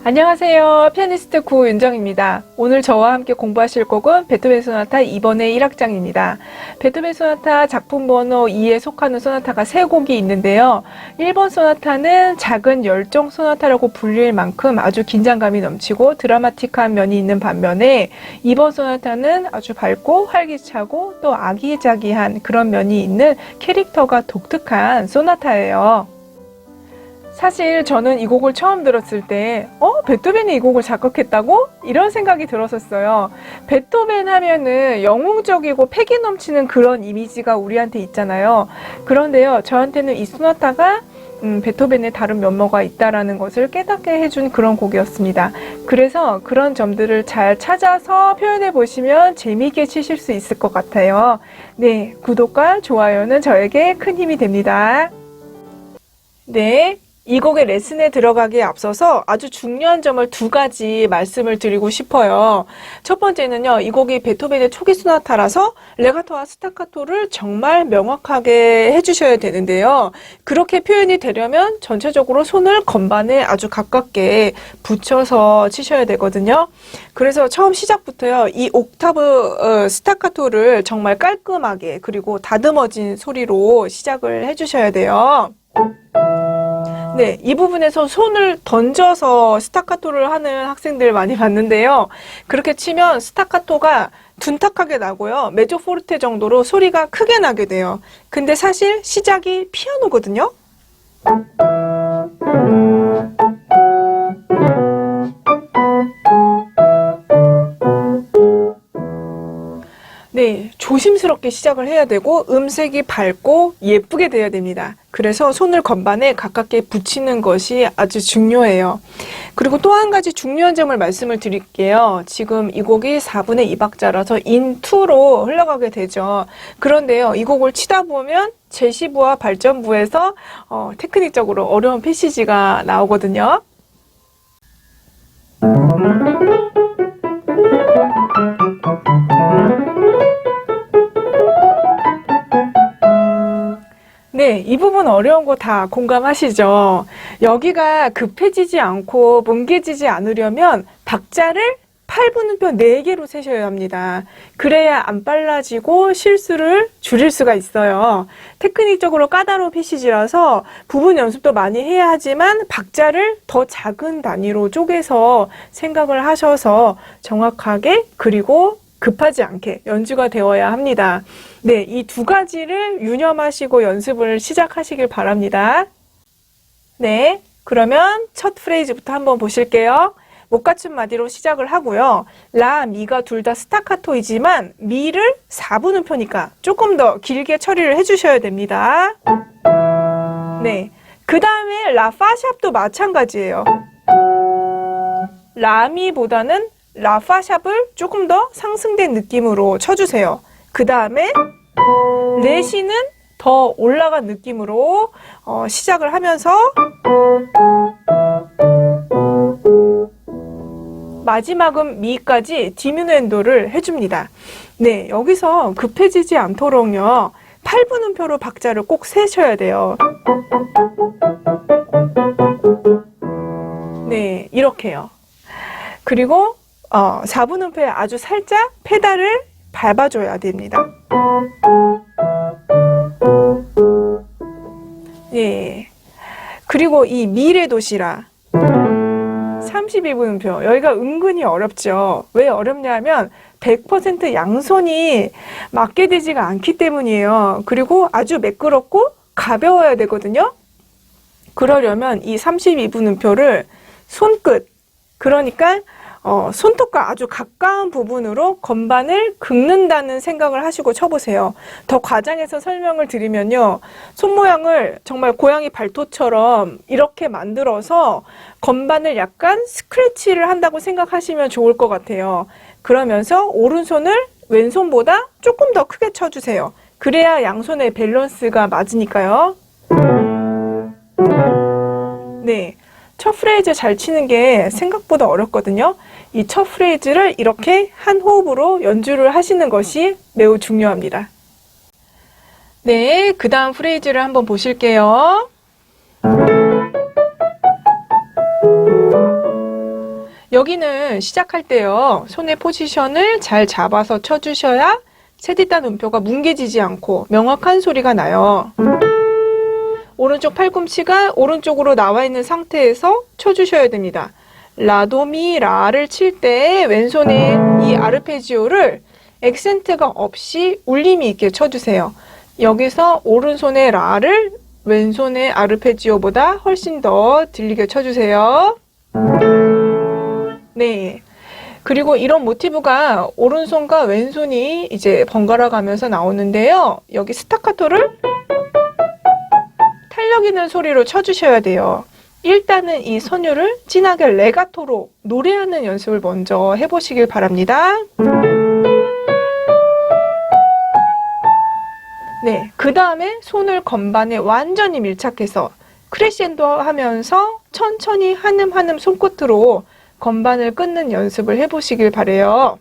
안녕하세요. 피아니스트 구윤정입니다. 오늘 저와 함께 공부하실 곡은 베토벤 소나타 2번의 1악장입니다. 베토벤 소나타 작품 번호 2에 속하는 소나타가 3곡이 있는데요. 1번 소나타는 작은 열정 소나타라고 불릴 만큼 아주 긴장감이 넘치고 드라마틱한 면이 있는 반면에 2번 소나타는 아주 밝고 활기차고 또 아기자기한 그런 면이 있는 캐릭터가 독특한 소나타예요. 사실 저는 이 곡을 처음 들었을 때 베토벤이 이 곡을 작곡했다고? 이런 생각이 들었었어요. 베토벤 하면은 영웅적이고 패기 넘치는 그런 이미지가 우리한테 있잖아요. 그런데요, 저한테는 이 소나타가 베토벤의 다른 면모가 있다라는 것을 깨닫게 해준 그런 곡이었습니다. 그래서 그런 점들을 잘 찾아서 표현해 보시면 재미있게 치실 수 있을 것 같아요. 네, 구독과 좋아요는 저에게 큰 힘이 됩니다. 네. 이 곡의 레슨에 들어가기에 앞서서 아주 중요한 점을 2가지 말씀을 드리고 싶어요. 첫 번째는요, 이 곡이 베토벤의 초기 소나타라서 레가토와 스타카토를 정말 명확하게 해주셔야 되는데요. 그렇게 표현이 되려면 전체적으로 손을 건반에 아주 가깝게 붙여서 치셔야 되거든요. 그래서 처음 시작부터요, 이 옥타브 스타카토를 정말 깔끔하게 그리고 다듬어진 소리로 시작을 해주셔야 돼요. 네, 이 부분에서 손을 던져서 스타카토를 하는 학생들 많이 봤는데요. 그렇게 치면 스타카토가 둔탁하게 나고요. 메조 포르테 정도로 소리가 크게 나게 돼요. 근데 사실 시작이 피아노거든요. 네, 조심스럽게 시작을 해야 되고 음색이 밝고 예쁘게 돼야 됩니다. 그래서 손을 건반에 가깝게 붙이는 것이 아주 중요해요. 그리고 또 한 가지 중요한 점을 말씀을 드릴게요. 지금 이 곡이 4분의 2박자라서 인2로 흘러가게 되죠. 그런데요, 이 곡을 치다 보면 제시부와 발전부에서 테크닉적으로 어려운 패시지가 나오거든요. 네, 이 부분 어려운 거 다 공감하시죠? 여기가 급해지지 않고 뭉개지지 않으려면 박자를 8분음표 4개로 세셔야 합니다. 그래야 안 빨라지고 실수를 줄일 수가 있어요. 테크닉적으로 까다로운 패시지라서 부분 연습도 많이 해야 하지만 박자를 더 작은 단위로 쪼개서 생각을 하셔서 정확하게 그리고 급하지 않게 연주가 되어야 합니다. 네, 이 2가지를 유념하시고 연습을 시작하시길 바랍니다. 네, 그러면 첫 프레이즈부터 한번 보실게요. 못 갖춘 마디로 시작을 하고요. 라, 미가 둘 다 스타카토이지만 미를 4분음표니까 조금 더 길게 처리를 해주셔야 됩니다. 네, 그 다음에 라, 파샵도 마찬가지예요. 라미보다는 라, 파샵을 조금 더 상승된 느낌으로 쳐주세요. 그 다음에 레시는 더 올라간 느낌으로 시작을 하면서 마지막은 미까지 디미누엔도를 해줍니다. 네, 여기서 급해지지 않도록요, 8분음표로 박자를 꼭 세셔야 돼요. 네, 이렇게요. 그리고 4분음표에 아주 살짝 페달을 밟아줘야 됩니다. 예. 그리고 이 미레 도시라 32분음표, 여기가 은근히 어렵죠. 왜 어렵냐면 100% 양손이 맞게 되지가 않기 때문이에요. 그리고 아주 매끄럽고 가벼워야 되거든요. 그러려면 이 32분음표를 손끝, 그러니까 손톱과 아주 가까운 부분으로 건반을 긁는다는 생각을 하시고 쳐보세요. 더 과장해서 설명을 드리면요, 손 모양을 정말 고양이 발톱처럼 이렇게 만들어서 건반을 약간 스크래치를 한다고 생각하시면 좋을 것 같아요. 그러면서 오른손을 왼손보다 조금 더 크게 쳐주세요. 그래야 양손의 밸런스가 맞으니까요. 네, 첫 프레이즈 잘 치는 게 생각보다 어렵거든요. 이 첫 프레이즈를 이렇게 한 호흡으로 연주를 하시는 것이 매우 중요합니다. 네, 그 다음 프레이즈를 한번 보실게요. 여기는 시작할 때요. 손의 포지션을 잘 잡아서 쳐주셔야 세디단 음표가 뭉개지지 않고 명확한 소리가 나요. 오른쪽 팔꿈치가 오른쪽으로 나와 있는 상태에서 쳐주셔야 됩니다. 라도미 라를 칠 때 왼손에 이 아르페지오를 액센트가 없이 울림이 있게 쳐주세요. 여기서 오른손의 라를 왼손의 아르페지오보다 훨씬 더 들리게 쳐주세요. 네. 그리고 이런 모티브가 오른손과 왼손이 이제 번갈아 가면서 나오는데요. 여기 스타카토를 탄력 있는 소리로 쳐주셔야 돼요. 일단은 이 선율을 진하게 레가토로 노래하는 연습을 먼저 해보시길 바랍니다. 네, 그 다음에 손을 건반에 완전히 밀착해서 크레센도 하면서 천천히 한음 손끝으로 건반을 끊는 연습을 해보시길 바래요.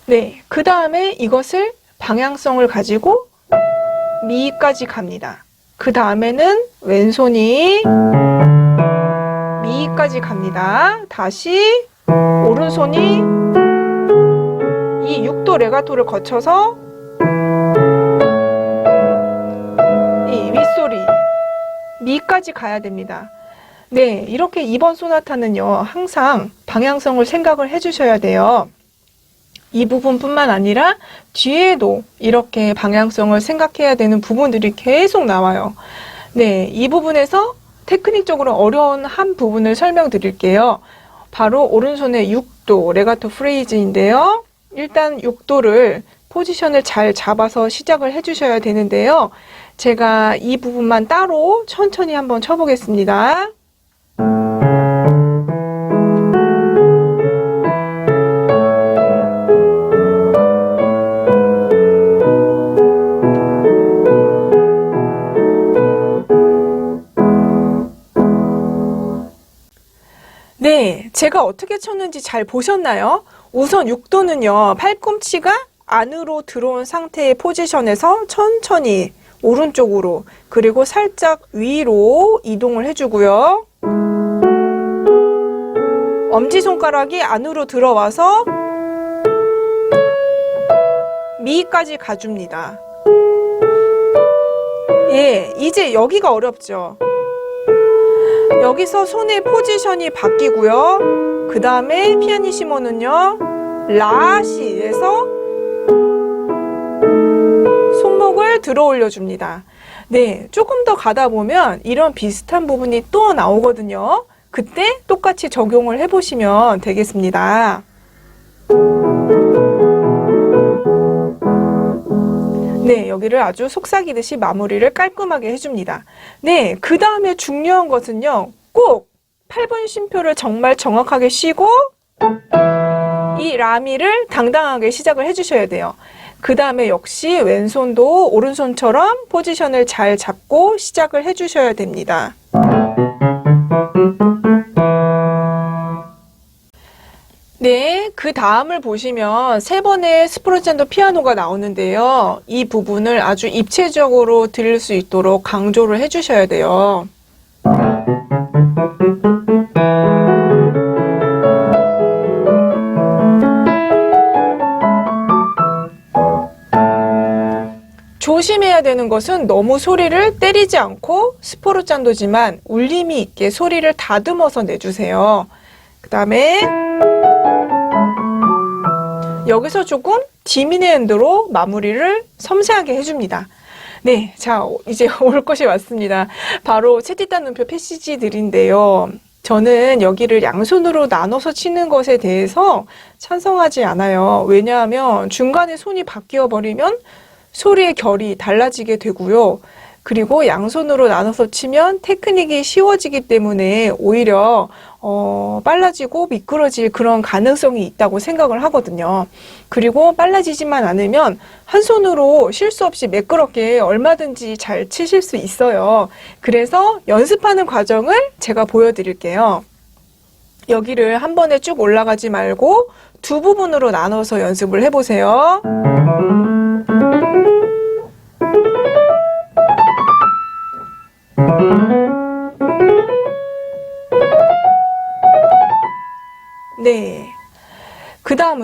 네, 그 다음에 이것을 방향성을 가지고 미까지 갑니다. 그 다음에는 왼손이 미까지 갑니다. 다시 오른손이 이 6도 레가토를 거쳐서 이 윗소리 미까지 가야 됩니다. 네, 이렇게 이번 소나타는요, 항상 방향성을 생각을 해주셔야 돼요. 이 부분뿐만 아니라 뒤에도 이렇게 방향성을 생각해야 되는 부분들이 계속 나와요. 네, 이 부분에서 테크닉적으로 어려운 한 부분을 설명드릴게요. 바로 오른손의 6도 레가토 프레이즈인데요. 일단 6도를 포지션을 잘 잡아서 시작을 해주셔야 되는데요. 제가 이 부분만 따로 천천히 한번 쳐보겠습니다. 네, 제가 어떻게 쳤는지 잘 보셨나요? 우선 6도는요, 팔꿈치가 안으로 들어온 상태의 포지션에서 천천히 오른쪽으로 그리고 살짝 위로 이동을 해주고요. 엄지손가락이 안으로 들어와서 미까지 가줍니다. 예, 이제 여기가 어렵죠. 여기서 손의 포지션이 바뀌고요. 그 다음에 피아니시모는요, 라시에서 손목을 들어 올려줍니다. 네, 조금 더 가다 보면 이런 비슷한 부분이 또 나오거든요. 그때 똑같이 적용을 해보시면 되겠습니다. 네, 여기를 아주 속삭이듯이 마무리를 깔끔하게 해줍니다. 네, 그 다음에 중요한 것은요, 꼭 8분 쉼표를 정말 정확하게 쉬고 이 라미를 당당하게 시작을 해주셔야 돼요. 그 다음에 역시 왼손도 오른손처럼 포지션을 잘 잡고 시작을 해주셔야 됩니다. 네, 그 다음을 보시면 세 번의 스프로젠도 피아노가 나오는데요. 이 부분을 아주 입체적으로 들을 수 있도록 강조를 해주셔야 돼요. 조심해야 되는 것은 너무 소리를 때리지 않고 스포르잔도지만 울림이 있게 소리를 다듬어서 내주세요. 그 다음에 여기서 조금 디미네언드로 마무리를 섬세하게 해줍니다. 네, 자, 이제 올 것이 왔습니다. 바로 세디단 음표 패시지들인데요. 저는 여기를 양손으로 나눠서 치는 것에 대해서 찬성하지 않아요. 왜냐하면 중간에 손이 바뀌어 버리면 소리의 결이 달라지게 되고요. 그리고 양손으로 나눠서 치면 테크닉이 쉬워지기 때문에 오히려 빨라지고 미끄러질 그런 가능성이 있다고 생각을 하거든요. 그리고 빨라지지만 않으면 한 손으로 실수 없이 매끄럽게 얼마든지 잘 치실 수 있어요. 그래서 연습하는 과정을 제가 보여드릴게요. 여기를 한 번에 쭉 올라가지 말고 두 부분으로 나눠서 연습을 해보세요.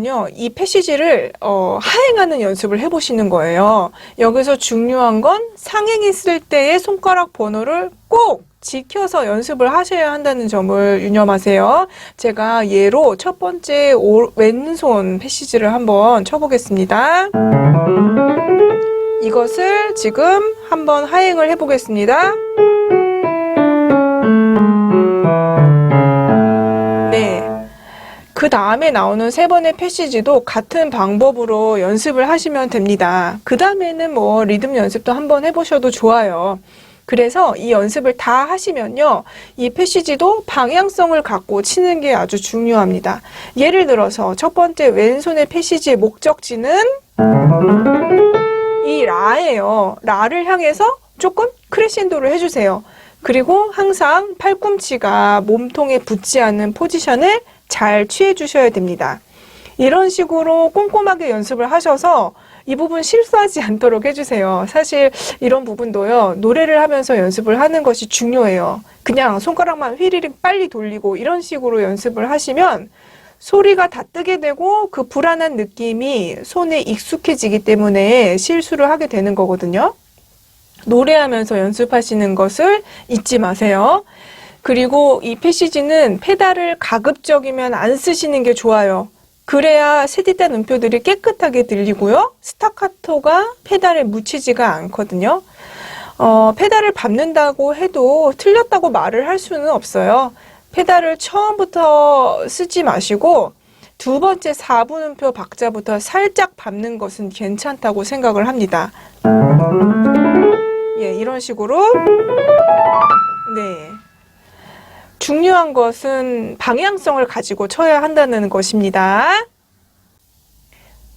우선요, 이 패시지를 하행하는 연습을 해보시는 거예요. 여기서 중요한 건 상행했을 때의 손가락 번호를 꼭 지켜서 연습을 하셔야 한다는 점을 유념하세요. 제가 예로 첫 번째 왼손 패시지를 한번 쳐보겠습니다. 이것을 지금 한번 하행을 해보겠습니다. 네. 그 다음에 나오는 세 번의 패시지도 같은 방법으로 연습을 하시면 됩니다. 그 다음에는 뭐 리듬 연습도 한번 해보셔도 좋아요. 그래서 이 연습을 다 하시면요, 이 패시지도 방향성을 갖고 치는 게 아주 중요합니다. 예를 들어서 첫 번째 왼손의 패시지의 목적지는 이 라예요. 라를 향해서 조금 크레센도를 해주세요. 그리고 항상 팔꿈치가 몸통에 붙지 않는 포지션을 잘 취해 주셔야 됩니다. 이런 식으로 꼼꼼하게 연습을 하셔서 이 부분 실수하지 않도록 해주세요. 사실 이런 부분도요, 노래를 하면서 연습을 하는 것이 중요해요. 그냥 손가락만 휘리릭 빨리 돌리고 이런 식으로 연습을 하시면 소리가 다 뜨게 되고 그 불안한 느낌이 손에 익숙해지기 때문에 실수를 하게 되는 거거든요. 노래하면서 연습하시는 것을 잊지 마세요. 그리고 이 패시지는 페달을 가급적이면 안 쓰시는 게 좋아요. 그래야 세디단 음표들이 깨끗하게 들리고요. 스타카토가 페달에 묻히지가 않거든요. 페달을 밟는다고 해도 틀렸다고 말을 할 수는 없어요. 페달을 처음부터 쓰지 마시고 두 번째 4분음표 박자부터 살짝 밟는 것은 괜찮다고 생각을 합니다. 예, 이런 식으로. 네. 중요한 것은 방향성을 가지고 쳐야 한다는 것입니다.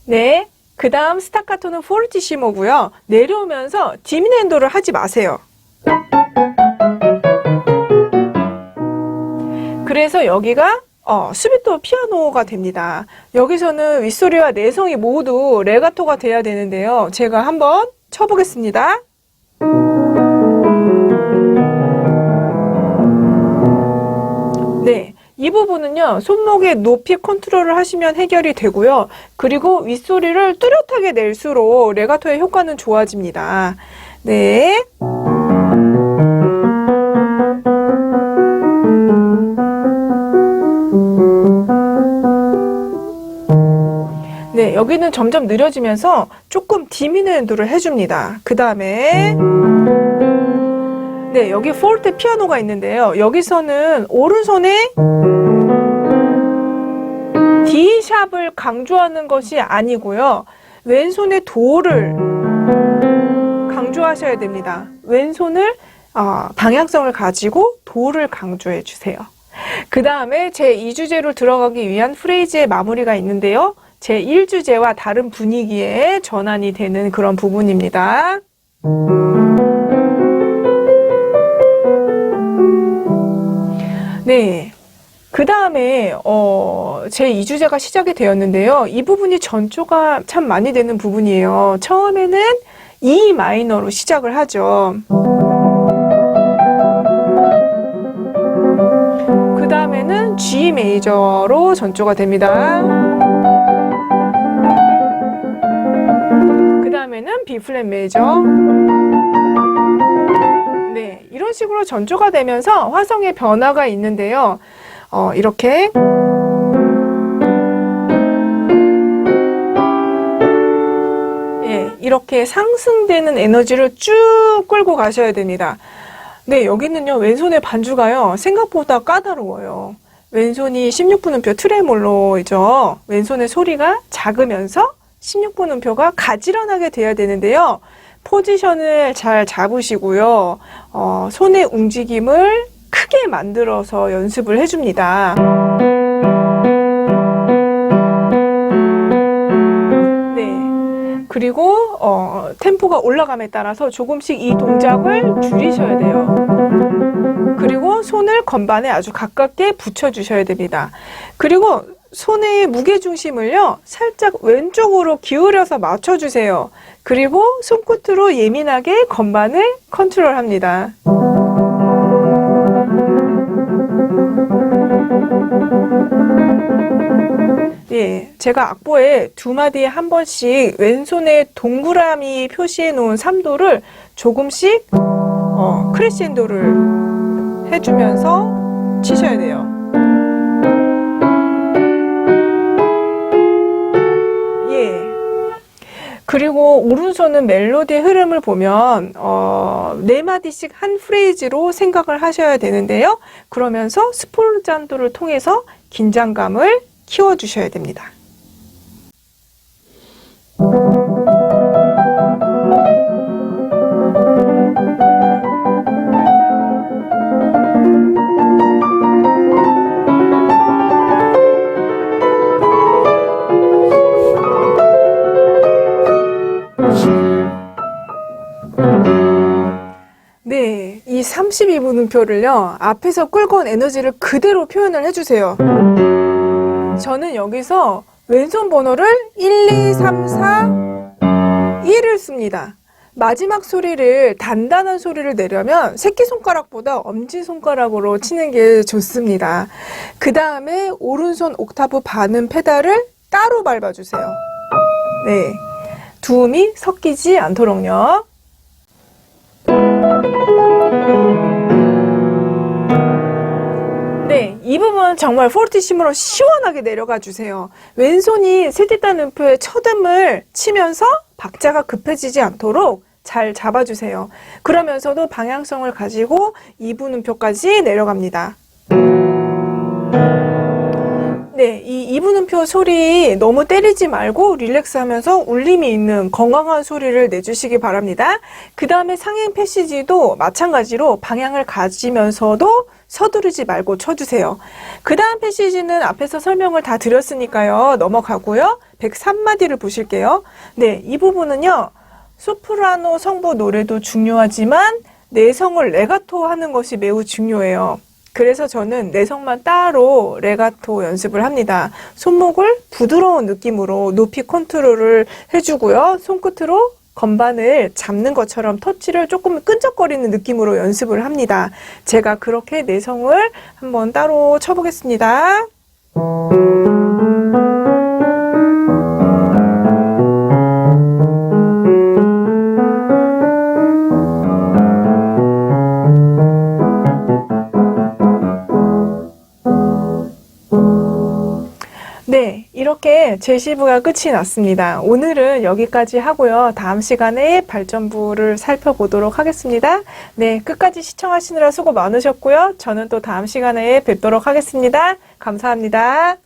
네. 그 다음 스타카토는 포르티시모고요. 내려오면서 디미넨도를 하지 마세요. 그래서 여기가 수비토 피아노가 됩니다. 여기서는 윗소리와 내성이 모두 레가토가 돼야 되는데요. 제가 한번 쳐보겠습니다. 네, 이 부분은요, 손목의 높이 컨트롤을 하시면 해결이 되고요. 그리고 윗소리를 뚜렷하게 낼수록 레가토의 효과는 좋아집니다. 네. 네, 여기는 점점 느려지면서 조금 디미누엔도를 해줍니다. 그 다음에 네, 여기 포르테 피아노가 있는데요. 여기서는 오른손에 D샵을 강조하는 것이 아니고요. 왼손의 도를 강조하셔야 됩니다. 왼손을 방향성을 가지고 도를 강조해 주세요. 그 다음에 제2주제로 들어가기 위한 프레이즈의 마무리가 있는데요. 제1주제와 다른 분위기에 전환이 되는 그런 부분입니다. 네. 그 다음에 제2주제가 시작이 되었는데요. 이 부분이 전조가 참 많이 되는 부분이에요. 처음에는 E 마이너로 시작을 하죠. 그 다음에는 G 메이저로 전조가 됩니다. 그 다음에는 B 플랫 메이저. 네, 이런 식으로 전조가 되면서 화성의 변화가 있는데요. 이렇게 이렇게 상승되는 에너지를 쭉 끌고 가셔야 됩니다. 네, 여기는요, 왼손의 반주가요, 생각보다 까다로워요. 왼손이 16분음표 트레몰로이죠. 왼손의 소리가 작으면서 16분음표가 가지런하게 돼야 되는데요. 포지션을 잘 잡으시고요. 손의 움직임을 크게 만들어서 연습을 해줍니다. 네. 그리고 템포가 올라감에 따라서 조금씩 이 동작을 줄이셔야 돼요. 그리고 손을 건반에 아주 가깝게 붙여주셔야 됩니다. 그리고 손의 무게중심을요, 살짝 왼쪽으로 기울여서 맞춰주세요. 그리고 손끝으로 예민하게 건반을 컨트롤합니다. 예, 제가 악보에 두 마디에 한 번씩 왼손에 동그라미 표시해 놓은 3도를 조금씩 크레센도를 해주면서 치셔야 돼요. 예. 그리고 오른손은 멜로디의 흐름을 보면 네 마디씩 한 프레이즈로 생각을 하셔야 되는데요. 그러면서 스폴잔도를 통해서 긴장감을 키워주셔야 됩니다. 네, 이 32분음표를요, 앞에서 끌고 온 에너지를 그대로 표현을 해주세요. 저는 여기서 왼손 번호를 1, 2, 3, 4, 1을 씁니다. 마지막 소리를, 단단한 소리를 내려면 새끼손가락보다 엄지손가락으로 치는 게 좋습니다. 그 다음에 오른손 옥타브 반음 페달을 따로 밟아주세요. 네, 두음이 섞이지 않도록요. 네, 이 부분 정말 포르티시모로 시원하게 내려가 주세요. 왼손이 세디단 음표의 첫 음을 치면서 박자가 급해지지 않도록 잘 잡아주세요. 그러면서도 방향성을 가지고 2분 음표까지 내려갑니다. 네, 이 2분 음표 소리 너무 때리지 말고 릴렉스하면서 울림이 있는 건강한 소리를 내주시기 바랍니다. 그 다음에 상행 패시지도 마찬가지로 방향을 가지면서도 서두르지 말고 쳐주세요. 그 다음 패시지는 앞에서 설명을 다 드렸으니까요. 넘어가고요. 103마디를 보실게요. 네, 이 부분은요. 소프라노 성부 노래도 중요하지만 내성을 레가토 하는 것이 매우 중요해요. 그래서 저는 내성만 따로 레가토 연습을 합니다. 손목을 부드러운 느낌으로 높이 컨트롤을 해주고요. 손끝으로 건반을 잡는 것처럼 터치를 조금 끈적거리는 느낌으로 연습을 합니다. 제가 그렇게 내성을 한번 따로 쳐보겠습니다. 네, 이렇게 제시부가 끝이 났습니다. 오늘은 여기까지 하고요. 다음 시간에 발전부를 살펴보도록 하겠습니다. 네, 끝까지 시청하시느라 수고 많으셨고요. 저는 또 다음 시간에 뵙도록 하겠습니다. 감사합니다.